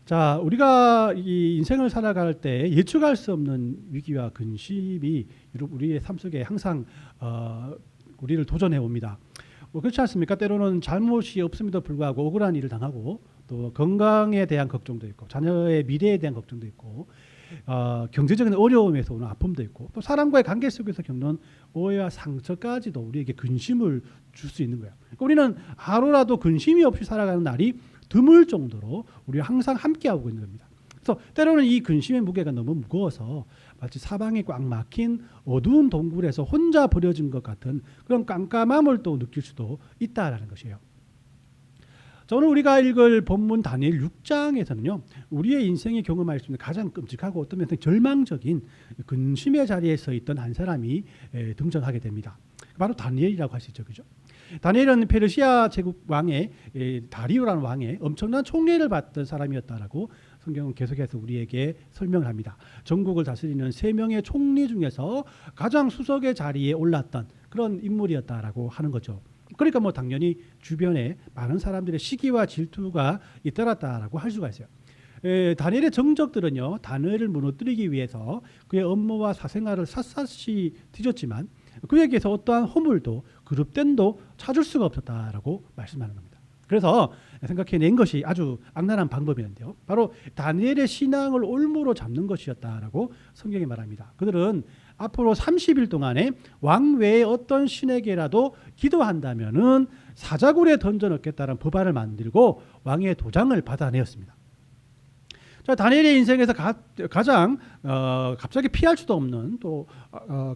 자, 우리가 이 인생을 살아갈 때 예측할 수 없는 위기와 근심이 우리의 삶 속에 항상 우리를 도전해 옵니다. 뭐 그렇지 않습니까? 때로는 잘못이 없음에도 불구하고 억울한 일을 당하고 또 건강에 대한 걱정도 있고 자녀의 미래에 대한 걱정도 있고 경제적인 어려움에서 오는 아픔도 있고 또 사람과의 관계 속에서 겪는 오해와 상처까지도 우리에게 근심을 줄 수 있는 거예요. 그러니까 우리는 하루라도 근심이 없이 살아가는 날이 드물 정도로 우리가 항상 함께하고 있는 겁니다. 그래서 때로는 이 근심의 무게가 너무 무거워서 마치 사방에 꽉 막힌 어두운 동굴에서 혼자 버려진 것 같은 그런 깜깜함을 또 느낄 수도 있다라는 것이에요. 자, 오늘 우리가 읽을 본문 다니엘 6장에서는요. 우리의 인생이 경험할 수 있는 가장 끔찍하고 어떤 면에서 절망적인 근심의 자리에 서 있던 한 사람이 등장하게 됩니다. 바로 다니엘이라고 할 수 있죠. 그죠? 다니엘은 페르시아 제국 왕의 다리오라는 왕의 엄청난 총애를 받던 사람이었다라고 성경은 계속해서 우리에게 설명을 합니다. 전국을 다스리는 3명의 총리 중에서 가장 수석의 자리에 올랐던 그런 인물이었다라고 하는 거죠. 그러니까 뭐 당연히 주변에 많은 사람들의 시기와 질투가 잇따랐다라고 할 수가 있어요. 다니엘의 정적들은요, 다니엘을 무너뜨리기 위해서 그의 업무와 사생활을 샅샅이 뒤졌지만 그에게서 어떠한 허물도 그룹됨도 찾을 수가 없었다라고 말씀하는 겁니다. 그래서 생각해낸 것이 아주 악랄한 방법이었는데요. 바로 다니엘의 신앙을 올무로 잡는 것이었다라고 성경이 말합니다. 그들은 앞으로 30일 동안에 왕 외에 어떤 신에게라도 기도한다면은 사자굴에 던져 넣겠다는 법안을 만들고 왕의 도장을 받아내었습니다. 자, 다니엘의 인생에서 가장 갑자기 피할 수도 없는 또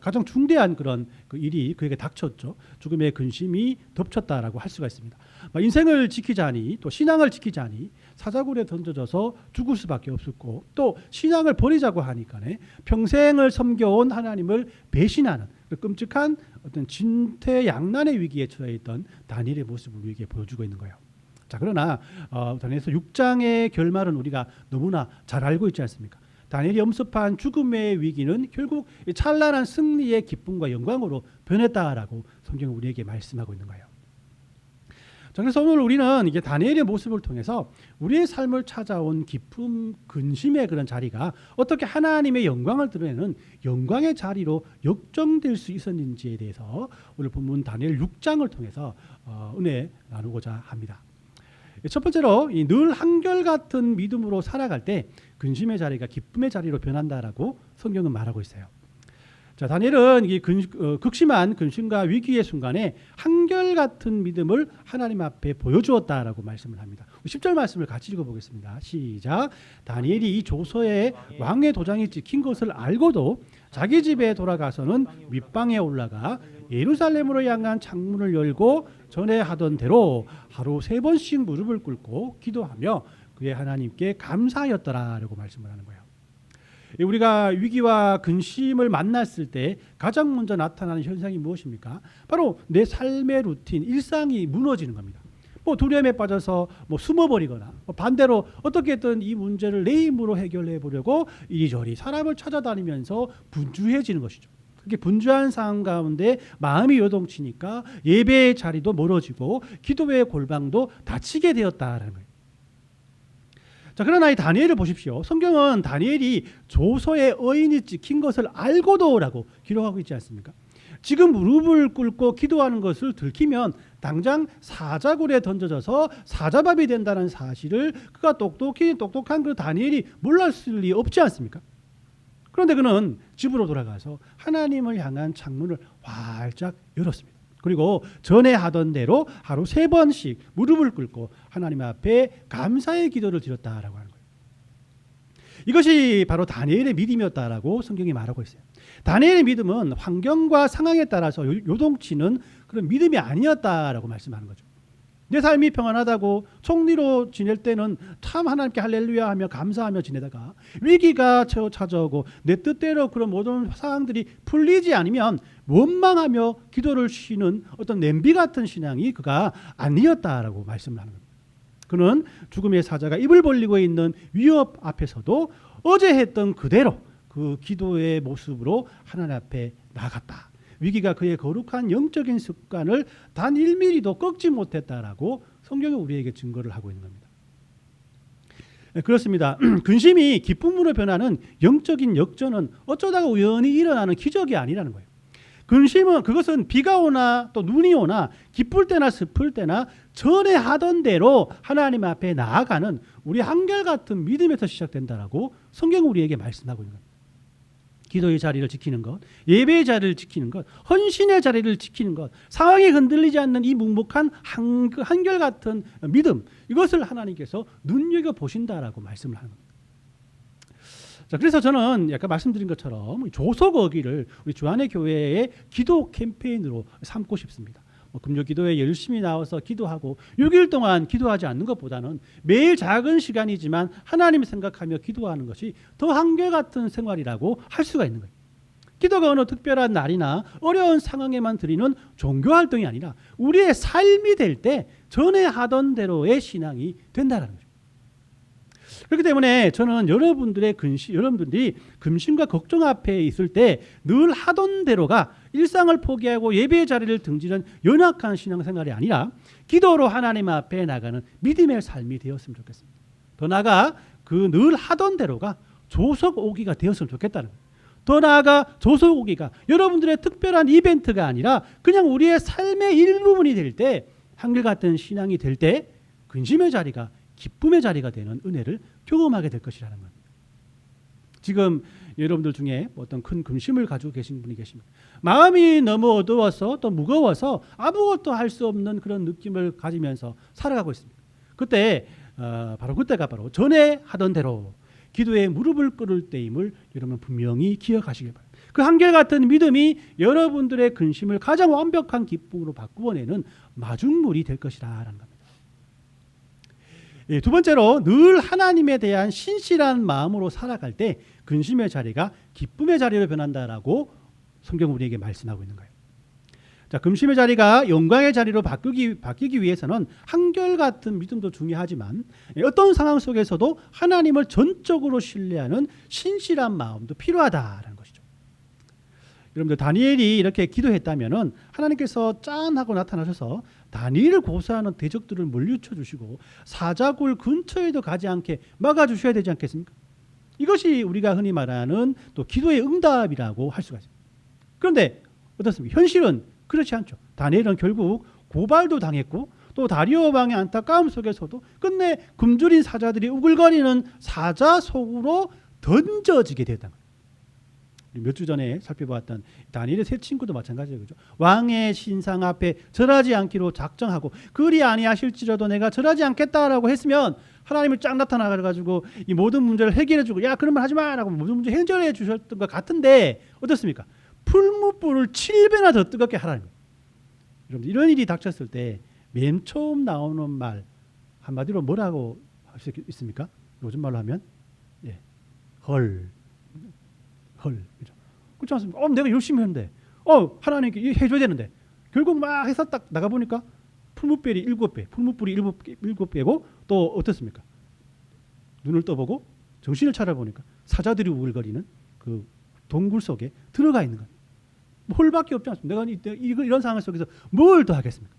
가장 중대한 그런 그 일이 그에게 닥쳤죠. 죽음의 근심이 덮쳤다라고 할 수가 있습니다. 인생을 지키자니 또 신앙을 지키자니 사자굴에 던져져서 죽을 수밖에 없었고 또 신앙을 버리자고 하니까 평생을 섬겨온 하나님을 배신하는 그 끔찍한 어떤 진퇴양난의 위기에 처해 있던 다니엘의 모습을 우리에게 보여주고 있는 거예요. 자, 그러나 다니엘서 6장의 결말은 우리가 너무나 잘 알고 있지 않습니까? 다니엘이 엄습한 죽음의 위기는 결국 찬란한 승리의 기쁨과 영광으로 변했다라고 성경은 우리에게 말씀하고 있는 거예요. 자, 그래서 오늘 우리는 이게 다니엘의 모습을 통해서 우리의 삶을 찾아온 기쁨, 근심의 그런 자리가 어떻게 하나님의 영광을 드러내는 영광의 자리로 역정될 수 있었는지에 대해서 오늘 본문 다니엘 6장을 통해서 은혜 나누고자 합니다. 첫 번째로 늘 한결같은 믿음으로 살아갈 때 근심의 자리가 기쁨의 자리로 변한다라고 성경은 말하고 있어요. 자, 다니엘은 이 극심한 근심과 위기의 순간에 한결같은 믿음을 하나님 앞에 보여주었다라고 말씀을 합니다. 10절 말씀을 같이 읽어보겠습니다. 시작. 다니엘이 이 조서에 왕의 도장이 찍힌 것을 알고도 자기 집에 돌아가서는 윗방에 올라가 예루살렘으로 향한 창문을 열고 전에 하던 대로 하루 3번씩 무릎을 꿇고 기도하며 그의 하나님께 감사하였더라라고 말씀을 하는 거예요. 우리가 위기와 근심을 만났을 때 가장 먼저 나타나는 현상이 무엇입니까? 바로 내 삶의 루틴, 일상이 무너지는 겁니다. 뭐 두려움에 빠져서 뭐 숨어버리거나 반대로 어떻게든 이 문제를 내 힘으로 해결해 보려고 이리저리 사람을 찾아다니면서 분주해지는 것이죠. 그렇게 분주한 상황 가운데 마음이 요동치니까 예배의 자리도 멀어지고 기도의 골방도 닫히게 되었다라는 거예요. 자, 그러나 이 다니엘을 보십시오. 성경은 다니엘이 조서에 어인이 찍힌 것을 알고도라고 기록하고 있지 않습니까? 지금 무릎을 꿇고 기도하는 것을 들키면 당장 사자굴에 던져져서 사자밥이 된다는 사실을 그가 똑똑한 그 다니엘이 몰랐을 리 없지 않습니까? 그런데 그는 집으로 돌아가서 하나님을 향한 창문을 활짝 열었습니다. 그리고 전에 하던 대로 하루 3번씩 무릎을 꿇고 하나님 앞에 감사의 기도를 드렸다라고 하는 거예요. 이것이 바로 다니엘의 믿음이었다라고 성경이 말하고 있어요. 다니엘의 믿음은 환경과 상황에 따라서 요동치는 그런 믿음이 아니었다라고 말씀하는 거죠. 내 삶이 평안하다고 총리로 지낼 때는 참 하나님께 할렐루야 하며 감사하며 지내다가 위기가 찾아오고 내 뜻대로 그런 모든 상황들이 풀리지 않으면 원망하며 기도를 쉬는 어떤 냄비 같은 신앙이 그가 아니었다라고 말씀을 하는 겁니다. 그는 죽음의 사자가 입을 벌리고 있는 위협 앞에서도 어제 했던 그대로 그 기도의 모습으로 하나님 앞에 나아갔다. 위기가 그의 거룩한 영적인 습관을 단 1mm도 꺾지 못했다라고 성경이 우리에게 증거를 하고 있는 겁니다. 그렇습니다. 근심이 기쁨으로 변하는 영적인 역전은 어쩌다가 우연히 일어나는 기적이 아니라는 거예요. 근심은 그것은 비가 오나 또 눈이 오나 기쁠 때나 슬플 때나 전에 하던 대로 하나님 앞에 나아가는 우리 한결같은 믿음에서 시작된다라고 성경은 우리에게 말씀하고 있는 겁니다. 기도의 자리를 지키는 것, 예배의 자리를 지키는 것, 헌신의 자리를 지키는 것, 상황이 흔들리지 않는 이 묵묵한 한결같은 믿음, 이것을 하나님께서 눈여겨보신다라고 말씀을 하는 겁니다. 자, 그래서 저는 아까 말씀드린 것처럼 조석어기를 우리 주안의 교회의 기도 캠페인으로 삼고 싶습니다. 금요 기도에 열심히 나와서 기도하고 6일 동안 기도하지 않는 것보다는 매일 작은 시간이지만 하나님 생각하며 기도하는 것이 더 한결같은 생활이라고 할 수가 있는 거예요. 기도가 어느 특별한 날이나 어려운 상황에만 드리는 종교활동이 아니라 우리의 삶이 될 때 전에 하던 대로의 신앙이 된다는 거죠. 그렇기 때문에 저는 여러분들이 근심과 걱정 앞에 있을 때 늘 하던 대로가 일상을 포기하고 예배의 자리를 등지는 연약한 신앙생활이 아니라 기도로 하나님 앞에 나가는 믿음의 삶이 되었으면 좋겠습니다. 더 나아가 그 늘 하던 대로가 조석 오기가 되었으면 좋겠다는 거예요. 더 나아가 조석 오기가 여러분들의 특별한 이벤트가 아니라 그냥 우리의 삶의 일부분이 될 때, 한결같은 신앙이 될 때 근심의 자리가 기쁨의 자리가 되는 은혜를 경험하게 될 것이라는 겁니다. 지금 여러분들 중에 어떤 큰 근심을 가지고 계신 분이 계십니다. 마음이 너무 어두워서 또 무거워서 아무것도 할 수 없는 그런 느낌을 가지면서 살아가고 있습니다. 그때 바로 그때가 바로 전에 하던 대로 기도에 무릎을 꿇을 때임을 여러분 분명히 기억하시길 바랍니다. 그 한결같은 믿음이 여러분들의 근심을 가장 완벽한 기쁨으로 바꾸어내는 마중물이 될 것이라는 겁니다. 두 번째로 늘 하나님에 대한 신실한 마음으로 살아갈 때 근심의 자리가 기쁨의 자리로 변한다라고 성경 우리에게 말씀하고 있는 거예요. 자, 근심의 자리가 영광의 자리로 바뀌기 위해서는 한결같은 믿음도 중요하지만 어떤 상황 속에서도 하나님을 전적으로 신뢰하는 신실한 마음도 필요하다라는 것이죠. 여러분들 다니엘이 이렇게 기도했다면은 하나님께서 짠 하고 나타나셔서 다니엘을 고소하는 대적들을 물리쳐 주시고 사자굴 근처에도 가지 않게 막아 주셔야 되지 않겠습니까? 이것이 우리가 흔히 말하는 또 기도의 응답이라고 할 수가 있습니다. 그런데 어떻습니까? 현실은 그렇지 않죠. 다니엘은 결국 고발도 당했고 또 다리오 왕의 안타까움 속에서도 끝내 굶주린 사자들이 우글거리는 사자 속으로 던져지게 되었다는 거예요. 몇 주 전에 살펴보았던 다니엘의 세 친구도 마찬가지예요. 그죠? 왕의 신상 앞에 절하지 않기로 작정하고 그리 아니하실지라도 내가 절하지 않겠다라고 했으면 하나님이 쫙 나타나가지고 이 모든 문제를 해결해주고 야 그런 말 하지 마라고 모든 문제 해결해 주셨던 것 같은데 어떻습니까? 풀무불을 7배나 더 뜨겁게 하라는 거예요. 여러분 이런 일이 닥쳤을 때 맨 처음 나오는 말 한마디로 뭐라고 할 수 있습니까? 요즘 말로 하면 헐. 그죠? 그렇지 않습니까? 내가 열심히 했는데 하나님께 해줘야 되는데 결국 막 해서 딱 나가보니까 풀무불이 7배, 풀무불이 7배고 또 어떻습니까? 눈을 떠보고 정신을 차려보니까 사자들이 우글거리는 그 동굴 속에 들어가 있는 겁니다. 홀밖에 없지 않습니까? 내가 이런 상황 속에서 뭘 더 하겠습니까?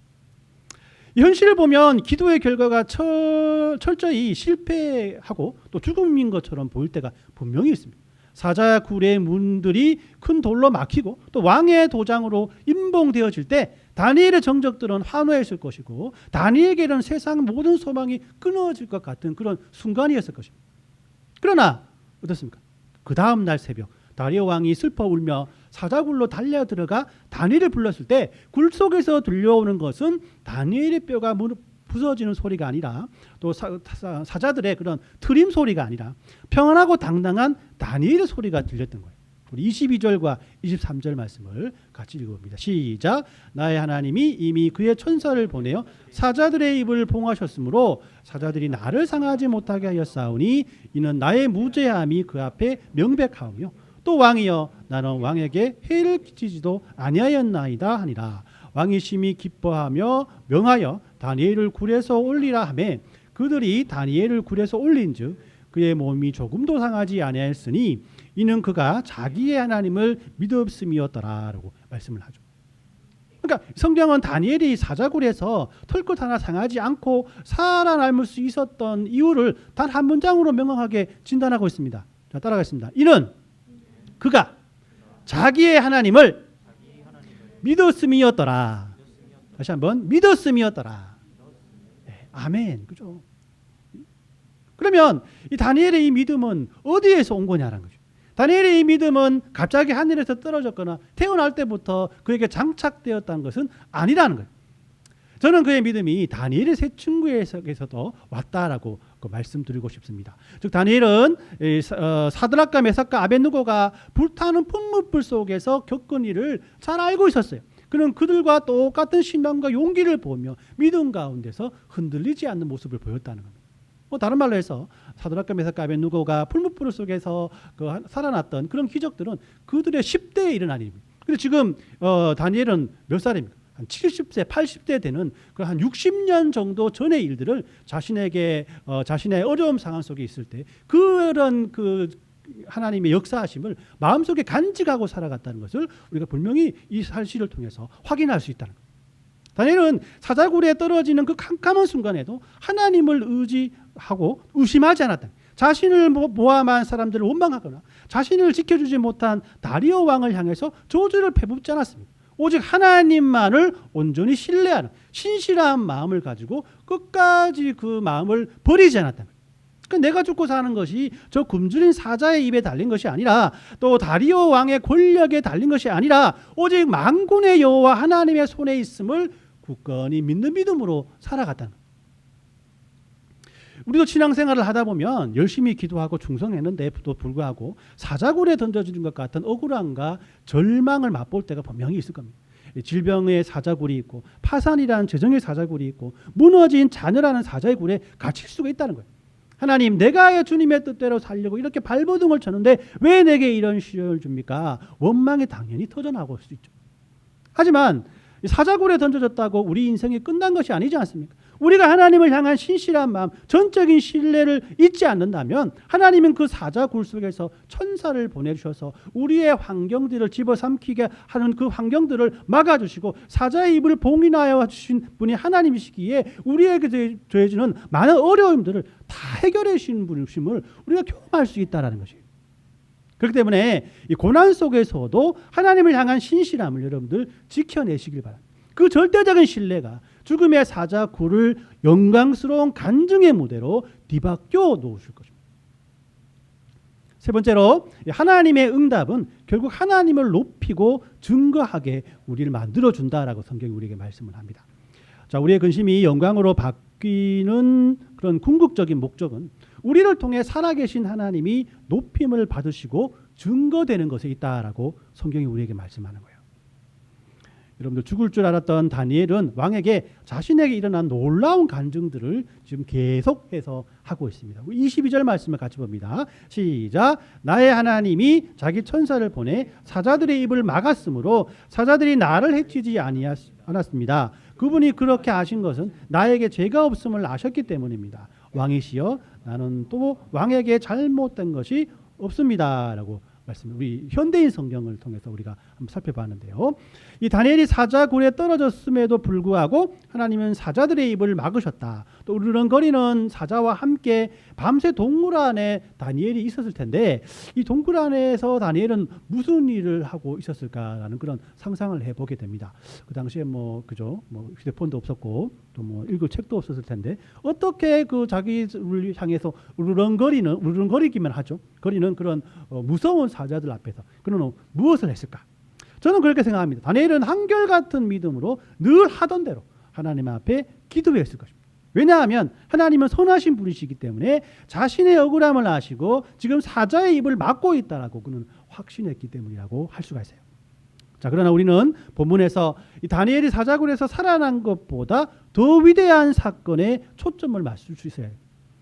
이 현실을 보면 기도의 결과가 철저히 실패하고 또 죽음인 것처럼 보일 때가 분명히 있습니다. 사자굴의 문들이 큰 돌로 막히고 또 왕의 도장으로 임봉되어질 때 다니엘의 정적들은 환호했을 것이고 다니엘에게는 세상 모든 소망이 끊어질 것 같은 그런 순간이었을 것입니다. 그러나 어떻습니까? 그 다음 날 새벽 다리오 왕이 슬퍼 울며 사자굴로 달려 들어가 다니엘을 불렀을 때 굴 속에서 들려오는 것은 다니엘의 뼈가 부서지는 소리가 아니라 또 사자들의 그런 트림 소리가 아니라 평안하고 당당한 다니엘의 소리가 들렸던 거예요. 우리 22절과 23절 말씀을 같이 읽어봅니다. 시작. 나의 하나님이 이미 그의 천사를 보내어 사자들의 입을 봉하셨으므로 사자들이 나를 상하지 못하게 하였사오니 이는 나의 무죄함이 그 앞에 명백하오며 또 왕이여 나는 왕에게 해를 끼치지도 아니하였나이다 하니라. 왕이 심히 기뻐하며 명하여 다니엘을 굴에서 올리라 하며 그들이 다니엘을 굴에서 올린즉 그의 몸이 조금도 상하지 아니하였으니 이는 그가 자기의 하나님을 믿었음이었더라라고 말씀을 하죠. 그러니까 그러니까 성경은 다니엘이 사자굴에서 털끝 하나 상하지 않고 살아남을 수 있었던 이유를 단 한 문장으로 명확하게 진단하고 있습니다. 자, 따라가겠습니다. 이는 그가 자기의 하나님을 믿었음이었더라. 다시 한번 믿었음이었더라. 네, 아멘. 그죠? 그러면 이 다니엘의 이 믿음은 어디에서 온 거냐라는 거죠. 다니엘의 이 믿음은 갑자기 하늘에서 떨어졌거나 태어날 때부터 그에게 장착되었다는 것은 아니라는 거예요. 저는 그의 믿음이 다니엘의 세 친구에게서도 왔다라고 말씀드리고 싶습니다. 즉 다니엘은 사드락과 메삭과 아벳느고가 불타는 풀무불 속에서 겪은 일을 잘 알고 있었어요. 그는 그들과 똑같은 신망과 용기를 보며 믿음 가운데서 흔들리지 않는 모습을 보였다는 겁니다. 다른 말로 해서 사드락과 메삭과 아벳느고가 풀무불 속에서 살아났던 그런 기적들은 그들의 10대에 일어난 일입니다. 근데 지금 다니엘은 몇 살입니까? 한 70세, 80세 되는 그 한 60년 정도 전의 일들을 자신의 어려움 상황 속에 있을 때 그런 그 하나님의 역사하심을 마음속에 간직하고 살아갔다는 것을 우리가 분명히 이 사실을 통해서 확인할 수 있다는 겁니다. 다니엘은 사자굴에 떨어지는 그 캄캄한 순간에도 하나님을 의지하고 의심하지 않았다. 자신을 모함한 사람들을 원망하거나 자신을 지켜주지 못한 다리오 왕을 향해서 저주를 배붓지 않았습니다. 오직 하나님만을 온전히 신뢰하는 신실한 마음을 가지고 끝까지 그 마음을 버리지 않았다. 그러니까 내가 죽고 사는 것이 저 굶주린 사자의 입에 달린 것이 아니라 또 다리오 왕의 권력에 달린 것이 아니라 오직 만군의 여호와 하나님의 손에 있음을 굳건히 믿는 믿음으로 살아갔다는 거예요. 우리도 신앙생활을 하다 보면 열심히 기도하고 충성했는데도 불구하고 사자굴에 던져지는 것 같은 억울함과 절망을 맛볼 때가 분명히 있을 겁니다. 질병의 사자굴이 있고 파산이라는 재정의 사자굴이 있고 무너진 자녀라는 사자의 굴에 갇힐 수가 있다는 거예요. 하나님, 내가 주님의 뜻대로 살려고 이렇게 발버둥을 쳤는데 왜 내게 이런 시련을 줍니까? 원망이 당연히 터져나올 수 있죠. 하지만 사자굴에 던져졌다고 우리 인생이 끝난 것이 아니지 않습니까? 우리가 하나님을 향한 신실한 마음, 전적인 신뢰를 잊지 않는다면 하나님은 그 사자굴 속에서 천사를 보내주셔서 우리의 환경들을 집어삼키게 하는 그 환경들을 막아주시고 사자의 입을 봉인하여 주신 분이 하나님이시기에 우리에게 더해지는 많은 어려움들을 다 해결해 주신 분이심을 우리가 경험할 수 있다는 것이에요. 그렇기 때문에 이 고난 속에서도 하나님을 향한 신실함을 여러분들 지켜내시길 바랍니다. 그 절대적인 신뢰가 죽음의 사자굴을 영광스러운 간증의 무대로 뒤바뀌어 놓으실 것입니다. 세 번째로 하나님의 응답은 결국 하나님을 높이고 증거하게 우리를 만들어준다라고 성경이 우리에게 말씀을 합니다. 자, 우리의 근심이 영광으로 바뀌는 그런 궁극적인 목적은 우리를 통해 살아계신 하나님이 높임을 받으시고 증거되는 것에 있다라고 성경이 우리에게 말씀하는 거예요. 여러분들 죽을 줄 알았던 다니엘은 왕에게 자신에게 일어난 놀라운 간증들을 지금 계속해서 하고 있습니다. 22절 말씀을 같이 봅니다. 시작. 나의 하나님이 자기 천사를 보내 사자들의 입을 막았으므로 사자들이 나를 해치지 않았습니다. 그분이 그렇게 하신 것은 나에게 죄가 없음을 아셨기 때문입니다. 왕이시여, 나는 또 왕에게 잘못된 것이 없습니다. 라고 말씀. 우리 현대인 성경을 통해서 우리가 한번 살펴봤는데요. 이 다니엘이 사자굴에 떨어졌음에도 불구하고 하나님은 사자들의 입을 막으셨다. 또 으르렁거리는 사자와 함께 밤새 동굴 안에 다니엘이 있었을 텐데 이 동굴 안에서 다니엘은 무슨 일을 하고 있었을까라는 그런 상상을 해보게 됩니다. 그 당시에 그죠? 휴대폰도 없었고 또 읽을 책도 없었을 텐데 어떻게 그 자기를 향해서 으르렁거리기만 하죠. 거리는 그런 무서운 사자들 앞에서 그는 무엇을 했을까? 저는 그렇게 생각합니다. 다니엘은 한결같은 믿음으로 늘 하던 대로 하나님 앞에 기도했을 것입니다. 왜냐하면 하나님은 선하신 분이시기 때문에 자신의 억울함을 아시고 지금 사자의 입을 막고 있다라고 그는 확신했기 때문이라고 할 수가 있어요. 자, 그러나 우리는 본문에서 이 다니엘이 사자굴에서 살아난 것보다 더 위대한 사건에 초점을 맞출 수 있어요.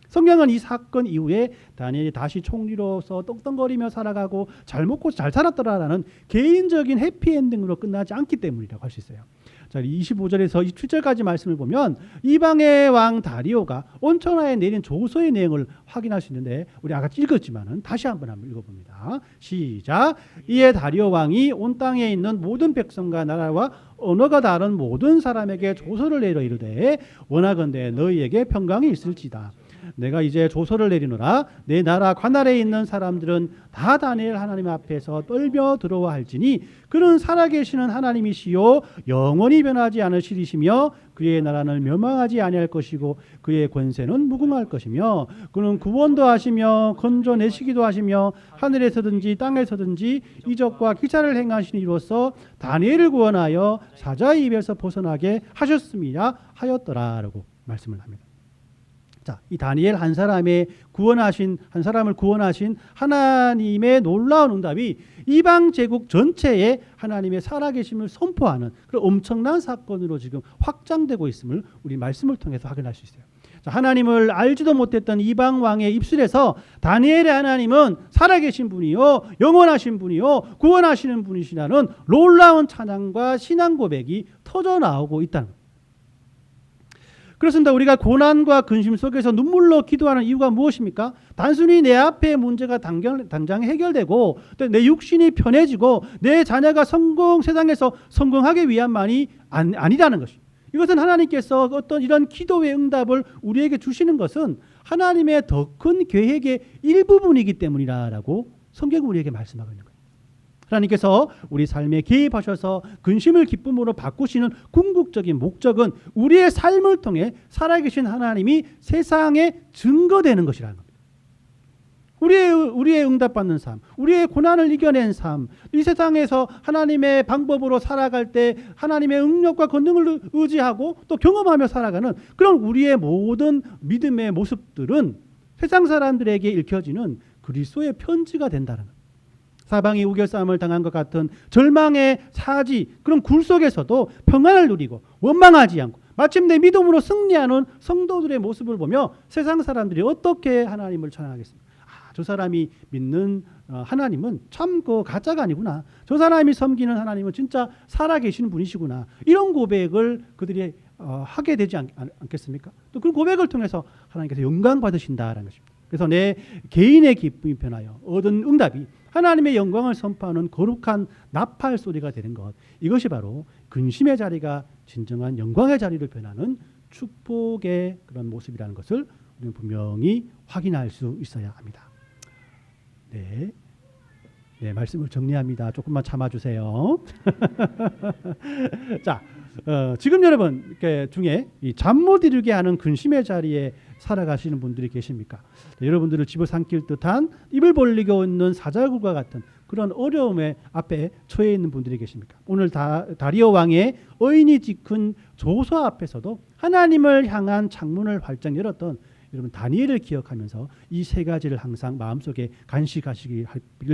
성경은 이 사건 이후에 다니엘이 다시 총리로서 떵떵거리며 살아가고 잘 먹고 잘 살았더라라는 개인적인 해피엔딩으로 끝나지 않기 때문이라고 할 수 있어요. 자, 25절에서 27절까지 말씀을 보면 이방의 왕 다리오가 온천하에 내린 조서의 내용을 확인할 수 있는데 우리 아까 읽었지만은 다시 한번 읽어봅니다. 시작. 이에 다리오 왕이 온 땅에 있는 모든 백성과 나라와 언어가 다른 모든 사람에게 조서를 내려 이르되 원하건대 너희에게 평강이 있을지다. 내가 이제 조서를 내리노라. 내 나라 관할에 있는 사람들은 다 다니엘 하나님 앞에서 떨며 들어와 할지니 그는 살아계시는 하나님이시요 영원히 변하지 않으시리시며 그의 나라는 멸망하지 아니할 것이고 그의 권세는 무궁할 것이며 그는 구원도 하시며 건져내시기도 하시며 하늘에서든지 땅에서든지 이적과 기사를 행하신 이로써 다니엘을 구원하여 사자의 입에서 벗어나게 하셨음이라 하였더라라고 말씀을 합니다. 자, 이 다니엘 한 사람을 구원하신 하나님의 놀라운 응답이 이방 제국 전체에 하나님의 살아계심을 선포하는 그런 엄청난 사건으로 지금 확장되고 있음을 우리 말씀을 통해서 확인할 수 있어요. 자, 하나님을 알지도 못했던 이방 왕의 입술에서 다니엘의 하나님은 살아계신 분이요 영원하신 분이요 구원하시는 분이시라는 놀라운 찬양과 신앙 고백이 터져 나오고 있다는 거예요. 그렇습니다. 우리가 고난과 근심 속에서 눈물로 기도하는 이유가 무엇입니까? 단순히 내 앞에 문제가 당장 해결되고 또 내 육신이 편해지고 내 자녀가 세상에서 성공하기 위함만이 아니라는 것입니다. 이것은 하나님께서 어떤 이런 기도의 응답을 우리에게 주시는 것은 하나님의 더 큰 계획의 일부분이기 때문이라고 성경은 우리에게 말씀하고 있는 거예요. 하나님께서 우리 삶에 개입하셔서 근심을 기쁨으로 바꾸시는 궁극적인 목적은 우리의 삶을 통해 살아계신 하나님이 세상에 증거되는 것이라는 겁니다. 우리의 응답받는 삶, 우리의 고난을 이겨낸 삶, 이 세상에서 하나님의 방법으로 살아갈 때 하나님의 능력과 권능을 의지하고 또 경험하며 살아가는 그런 우리의 모든 믿음의 모습들은 세상 사람들에게 읽혀지는 그리스도의 편지가 된다는 겁니다. 사방이 우겨싸움을 당한 것 같은 절망의 사지 그런 굴 속에서도 평안을 누리고 원망하지 않고 마침내 믿음으로 승리하는 성도들의 모습을 보며 세상 사람들이 어떻게 하나님을 찬양하겠습니까? 저 사람이 믿는 하나님은 참 가짜가 아니구나. 저 사람이 섬기는 하나님은 진짜 살아계시는 분이시구나. 이런 고백을 그들이 하게 되지 않겠습니까? 또 그 고백을 통해서 하나님께서 영광 받으신다라는 것입니다. 그래서 내 개인의 기쁨이 변하여 얻은 응답이 하나님의 영광을 선포하는 거룩한 나팔 소리가 되는 것. 이것이 바로 근심의 자리가 진정한 영광의 자리로 변하는 축복의 그런 모습이라는 것을 우리는 분명히 확인할 수 있어야 합니다. 네, 말씀을 정리합니다. 조금만 참아주세요. 자, 지금 여러분 중에 잠 못 이루게 하는 근심의 자리에 살아가시는 분들이 계십니까? 여러분들을 집어삼킬 듯한 입을 벌리고 있는 사자굴과 같은 그런 어려움의 앞에 처해 있는 분들이 계십니까? 오늘 다리오 왕의 의인이 찍은 조서 앞에서도 하나님을 향한 창문을 활짝 열었던 여러분 다니엘을 기억하면서 이 세 가지를 항상 마음속에 간직하시길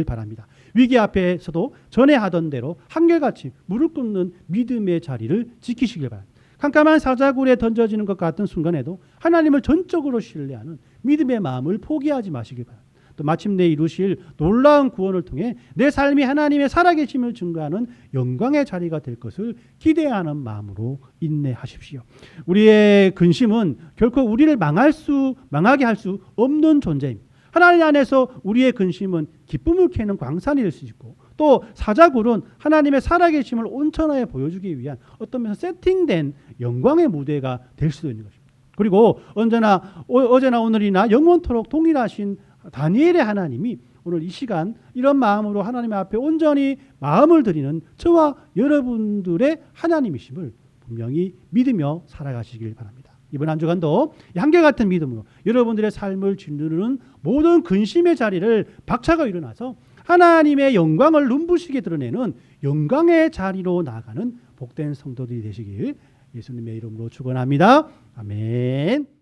바랍니다. 위기 앞에서도 전에 하던 대로 한결같이 무릎 꿇는 믿음의 자리를 지키시길 바랍니다. 캄캄한 사자굴에 던져지는 것 같은 순간에도 하나님을 전적으로 신뢰하는 믿음의 마음을 포기하지 마시길 바랍니다. 또 마침내 이루실 놀라운 구원을 통해 내 삶이 하나님의 살아계심을 증거하는 영광의 자리가 될 것을 기대하는 마음으로 인내하십시오. 우리의 근심은 결코 우리를 망하게 할 수 없는 존재입니다. 하나님 안에서 우리의 근심은 기쁨을 캐는 광산이 될 수 있고 또 사자굴은 하나님의 살아계심을 온천하에 보여주기 위한 어떤 면에서 세팅된 영광의 무대가 될 수도 있는 것입니다. 그리고 어제나 오늘이나 영원토록 동일하신 다니엘의 하나님이 오늘 이 시간 이런 마음으로 하나님 앞에 온전히 마음을 드리는 저와 여러분들의 하나님이심을 분명히 믿으며 살아가시길 바랍니다. 이번 한 주간도 한결같은 믿음으로 여러분들의 삶을 짓누르는 모든 근심의 자리를 박차고 일어나서 하나님의 영광을 눈부시게 드러내는 영광의 자리로 나아가는 복된 성도들이 되시길 예수님의 이름으로 축원합니다. 아멘.